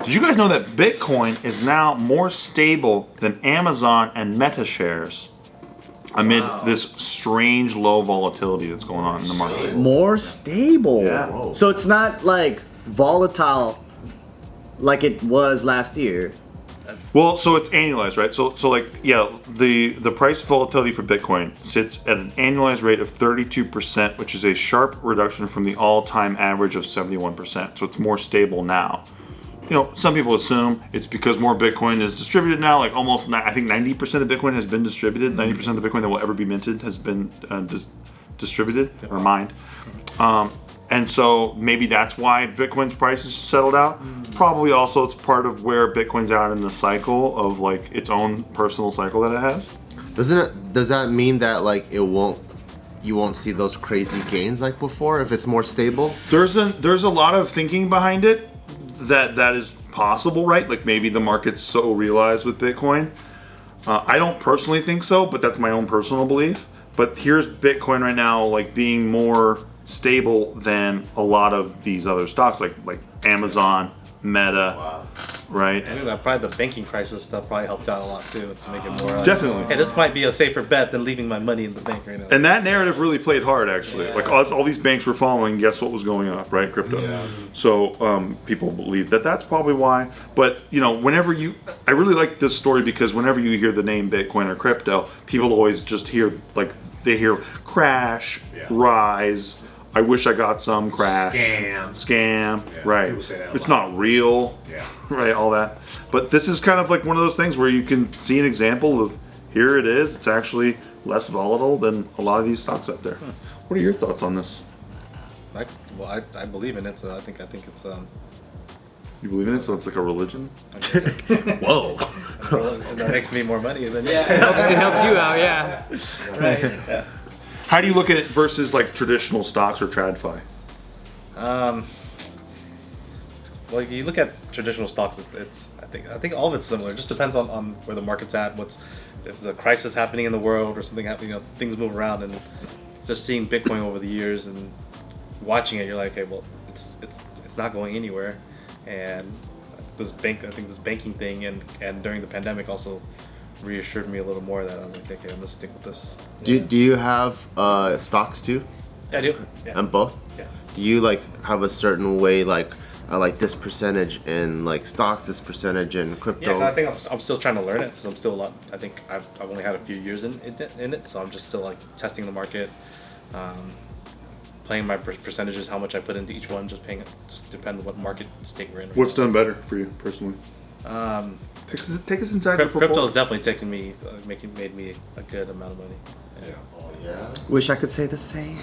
Did you guys know that Bitcoin is now more stable than Amazon and Meta shares amid this strange low volatility that's going on in the market? More stable. Yeah. Whoa. So it's not like volatile like it was last year. Well, so it's annualized, right? So like, yeah, the price volatility for Bitcoin sits at an annualized rate of 32%, which is a sharp reduction from the all-time average of 71%. So it's more stable now. You know, some people assume it's because more Bitcoin is distributed now. Like almost, I think 90% of Bitcoin has been distributed. 90% of the Bitcoin that will ever be minted has been distributed or mined. And so maybe that's why Bitcoin's price has settled out. Probably also it's part of where Bitcoin's out in the cycle of like its own personal cycle that it has. Does that mean that like you won't see those crazy gains like before if it's more stable? There's a lot of thinking behind it that is possible, right? Like maybe the market's so realized with Bitcoin. I don't personally think so, but that's my own personal belief. But here's Bitcoin right now, like being more stable than a lot of these other stocks, like Amazon, Meta, right? I think that probably the banking crisis stuff probably helped out a lot too to make it more. Definitely. Hey, this might be a safer bet than leaving my money in the bank right now. And that narrative really played hard, actually. Like all these banks were following, guess what was going up, right? Crypto. Yeah. So people believe that that's probably why. But you know, I really like this story because whenever you hear the name Bitcoin or crypto, people always just hear they hear crash, rise. I wish I got some crash. Scam. Yeah, right. It's not real. Yeah. Right, all that. But this is kind of like one of those things where you can see an example of here it is. It's actually less volatile than a lot of these stocks out there. What are your thoughts on this? I believe in it, so I think it's You believe in it? So it's like a religion? Whoa. that makes me more money than it helps you out, yeah. Right. Yeah. How do you look at it versus like traditional stocks or TradFi? Well, you look at traditional stocks. I think all of it's similar. It just depends on where the market's at. If the crisis happening in the world or something happening, you know, things move around. And just seeing Bitcoin over the years and watching it, you're like, okay, well, it's not going anywhere. And this banking thing and during the pandemic also reassured me a little more that I was like, okay, I'm gonna stick with this. Do you have stocks too? Yeah, I do. Yeah. And both? Yeah. Do you like have a certain way like this percentage in like stocks, this percentage in crypto? Yeah, I think I'm still trying to learn it because I'm still I think I've only had a few years in it, so I'm just still like testing the market, playing my percentages, how much I put into each one, just depends on what market state we're in. What's done better for you personally? Take us inside. Crypto has definitely made me a good amount of money. Yeah. Wish I could say the same.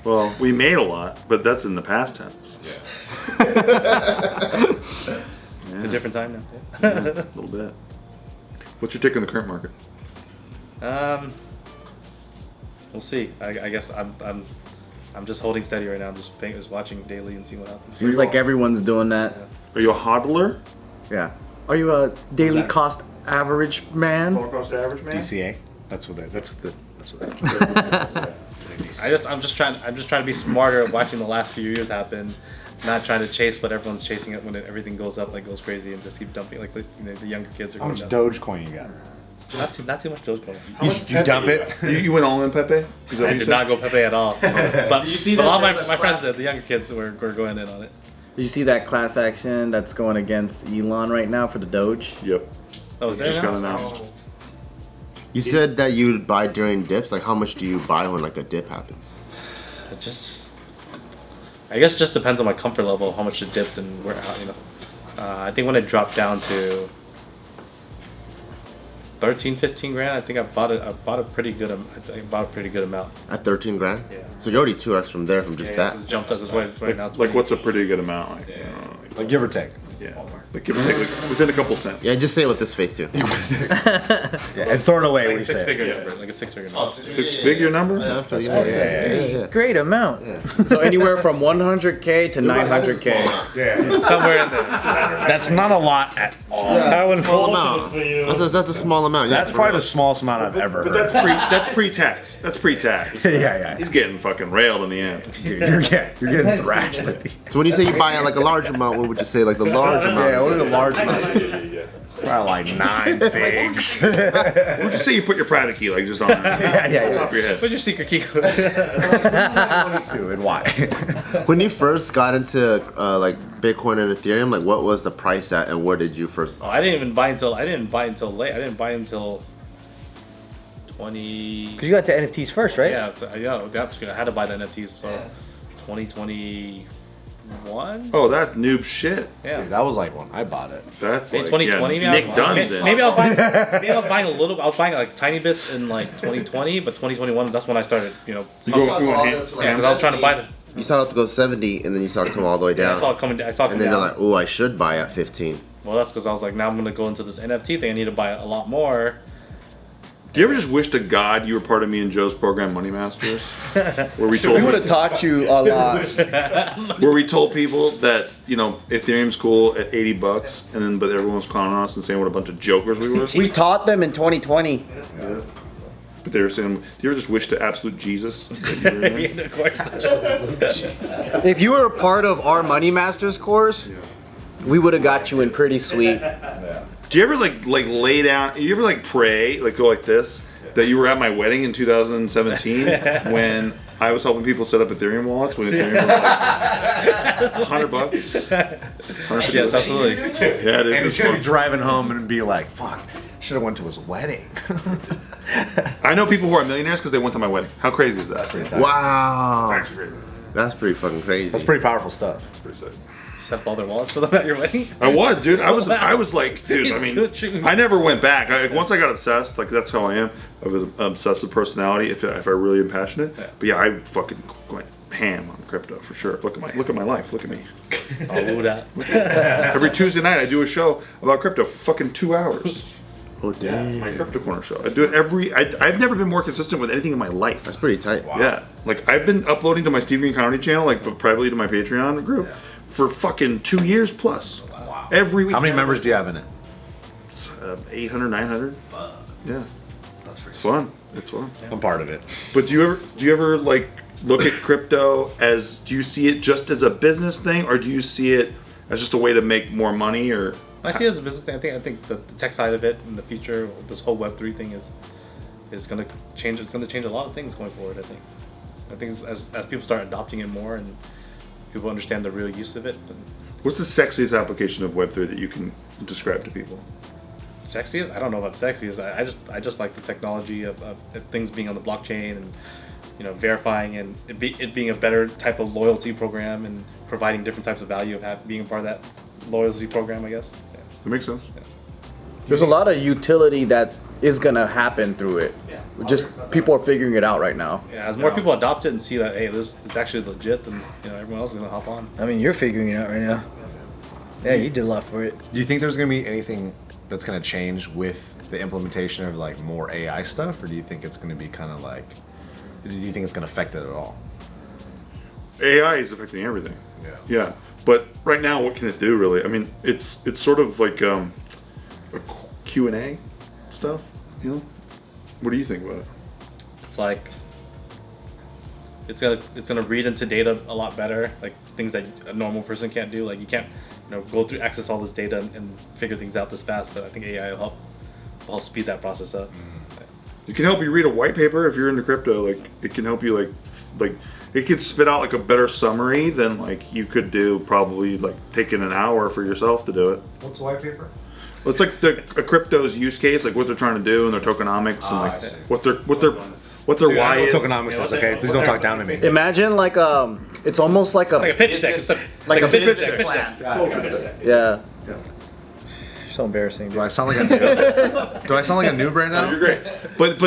Well, we made a lot, but that's in the past tense. Yeah. It's a different time now. Yeah, a little bit. What's your take on the current market? We'll see. I guess I'm just holding steady right now. I'm just watching daily and seeing what happens. Seems like everyone's doing that. Are you a hodler? Yeah. Are you a daily cost average man? Dollar cost average man? DCA. That's what I'm just trying to be smarter watching the last few years happen, not trying to chase what everyone's chasing it when everything goes up, like goes crazy, and just keep dumping like the younger kids are. How much Dogecoin you got? Not too much Dogecoin. You dump it? You went all in Pepe? I did not go Pepe at all. But you see, a lot of my friends, the younger kids, were going in on it. Did you see that class action that's going against Elon right now for the Doge? Yep. Oh, was there just now? got announced. You said that you would buy during dips. Like, how much do you buy when like a dip happens? I guess it just depends on my comfort level, how much it dipped and where, you know. I think when it dropped down to 13-15 grand, I think I bought a pretty good amount. At 13 grand? Yeah. So you're already 2x from there from just that. It jumped up right now. Like what's a pretty good amount? Like give or take. Yeah. Like give or take, like within a couple cents. Yeah, just say it with this face too. Yeah, and throw it away when you say it. Like a six-figure number. Six-figure number? Yeah. Great amount. Yeah. So anywhere from 100K to 900K. Yeah. Somewhere in there. That's not a lot at all. That one small amount. That's a small amount. Yeah. That's probably the smallest amount I've ever heard. But that's pre-tax. That's pre-tax. Yeah. He's getting fucking railed in the end. Dude, you're getting thrashed. So when you say you buy like a large amount, what would you say like the large large amount. Yeah, only the large amount. Yeah. Probably like 9 figs. Would you say you put your private key like just on top of your head? What's your secret key code? 22, and why? When you first got into like Bitcoin and Ethereum, like what was the price at, and where did you first? Oh, I didn't buy until late. I didn't buy until 20. Because you got to NFTs first, right? Yeah, I had to buy the NFTs. So 2021. Oh, that's noob shit. Yeah. Dude, that was like when I bought it. That's Hey, like 2020. yeah, Nick Dunn's in. Maybe I was buying a little. I was buying like tiny bits in like 2020, but 2021. That's when I started. You Yeah, go, because I was trying to buy them. You saw it to go 70, and then you saw it come all the way Yeah, down. I saw it coming. I saw it And coming then down. you're like, oh, I should buy at 15. Well, that's because I was like, now I'm gonna go into this NFT thing. I need to buy a lot more. Do you ever just wish to God you were part of me and Joe's program, Money Masters, where we We would have taught you a lot. where we told people that Ethereum's cool at $80, and then but everyone was clowning us and saying what a bunch of jokers we were. We taught them in 2020. But they were saying, do you ever just wish to absolute Jesus? That you were in there? If you were a part of our Money Masters course, we would have got you in pretty sweet. Do you ever like lay down? You ever like pray, like go like this? That you were at my wedding in 2017 when I was helping people set up Ethereum wallets when Ethereum was like $100. Yes, absolutely. Yeah, dude, And it's he's gonna fun. be driving home and be like, "Fuck, should have went to his wedding." I know people who are millionaires because they went to my wedding. How crazy is that? It's Wow. actually crazy. That's pretty fucking crazy. That's pretty powerful stuff. It's pretty sick. Set up all their wallets for them at your wedding. I was, dude. I was like, dude. I mean, I never went back. Once I got obsessed, like that's how I am. I have an obsessive personality. If I really am passionate, but yeah, I fucking went ham on crypto for sure. Look at my life. Look at me. I'll do that. Every Tuesday night, I do a show about crypto for fucking 2 hours. Oh, damn. My crypto corner show. I do it I've never been more consistent with anything in my life. That's pretty tight. Yeah, like I've been uploading to my Steve Green Comedy channel, like but privately to my Patreon group, for fucking 2 years plus. Wow. Every week. How many members do you have in it? 800, 900. Yeah, it's fun. It's fun. I'm part of it. But do you ever like look at crypto as? Do you see it just as a business thing, or do you see it as just a way to make more money? Or I see it as a business thing. I think the tech side of it in the future, this whole Web3 thing is going to change. It's going to change a lot of things going forward. I think as people start adopting it more and people understand the real use of it. Then what's the sexiest application of Web3 that you can describe to people? sexiest? I don't know about sexiest. I just like the technology of things being on the blockchain and verifying and it being a better type of loyalty program and providing different types of value of being a part of that loyalty program. I guess. Yeah. That makes sense. There's a lot of utility that is gonna happen through it. Just people are figuring it out right now. Yeah, as more people adopt it and see that, hey, this it's actually legit, then everyone else is gonna hop on. I mean, you're figuring it out right now. Yeah, you did a lot for it. Do you think there's gonna be anything that's gonna change with the implementation of like more AI stuff, or do you think it's gonna be kind of like? Do you think it's gonna affect it at all? AI is affecting everything. Yeah. But right now, what can it do really? I mean, it's sort of like a Q&A stuff, What do you think about it? It's like it's gonna read into data a lot better, like things that a normal person can't do. Like you can't go through access all this data and figure things out this fast. But I think AI will help speed that process up. It can help you read a white paper if you're into crypto. Like it can help you like it can spit out like a better summary than like you could do probably like taking an hour for yourself to do it. What's white paper? Well, it's like a crypto's use case, like what they're trying to do and their tokenomics and like what their Dude, why I know is. tokenomics is okay. Please don't talk down to me. Imagine like it's almost like Like a a pitch deck. It's like a pitch business deck. yeah. You're so embarrassing, Do dude. I sound like a noob? Do I sound like a noob right now? You're great, but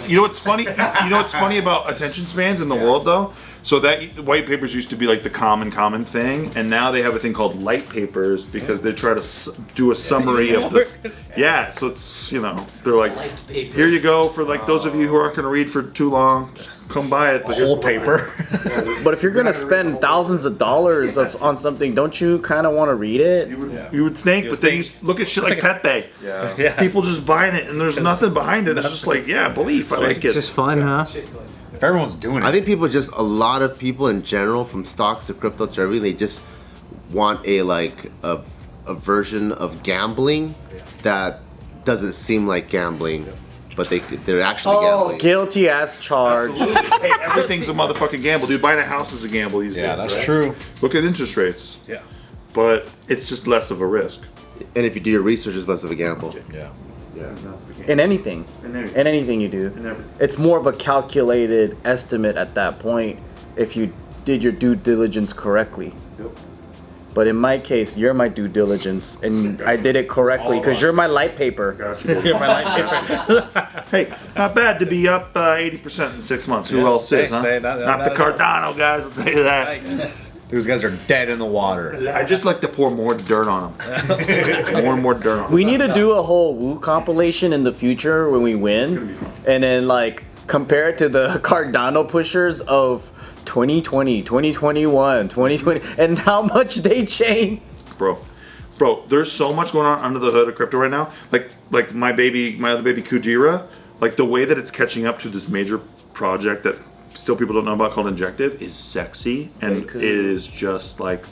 you know what's funny? You know what's funny about attention spans in the world though? So that white papers used to be like the common thing, and now they have a thing called light papers because they try to do a summary of this. Yeah, so it's they're like, here you go for like those of you who aren't going to read for too long, just come buy it. Whole paper. But if you're gonna spend thousands of dollars on something, don't you kind of want to read it? You would think, but then you look at shit like Pepe. Yeah. People just buying it, and there's nothing behind it. It's just like, yeah, belief. I like It's it. just fun, huh? If everyone's doing it, I think a lot of people in general, from stocks to crypto to everything, they just want a a version of gambling that doesn't seem like gambling, but they're actually Oh, gambling. guilty as charged. Hey, everything's a motherfucking gamble, dude. Buying a house is a gamble these days. Yeah, that's right? true. Look at interest rates. Yeah. But it's just less of a risk. And if you do your research, it's less of a gamble. Yeah. In anything. In everything. In anything you do. In everything. It's more of a calculated estimate at that point if you did your due diligence correctly. Yep. But in my case, you're my due diligence, and I did it correctly because you're my light paper. Gotcha. You're my light paper. Hey, not bad to be up 80% in 6 months. Who Yeah. else is, Hey, huh? hey, not not the at all. Cardano guys, I'll tell you that. Nice. Those guys are dead in the water. I just like to pour more dirt on them. More and more dirt on them. We need to do a whole Woo compilation in the future when we win, and then like compare it to the Cardano pushers of 2020, 2021, 2020, and how much they change. Bro, there's so much going on under the hood of crypto right now. Like my other baby Kujira, like the way that it's catching up to this major project that still people don't know about called Injective is sexy, and Very cool. it is just like,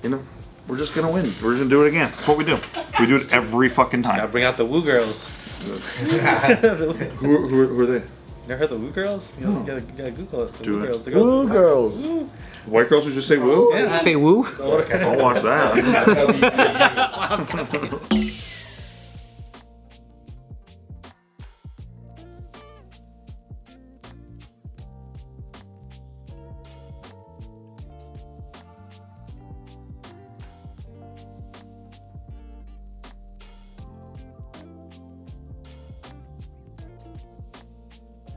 you know, we're just gonna win. We're gonna do it again. That's what we do. We do it every fucking Gotta time. bring out the Woo girls. Who are they? You never heard the Woo girls? You gotta Google it. The Do Woo it. girls. The Woo girls. Woo. White girls who just say woo? Yeah. Say woo. I'll watch that.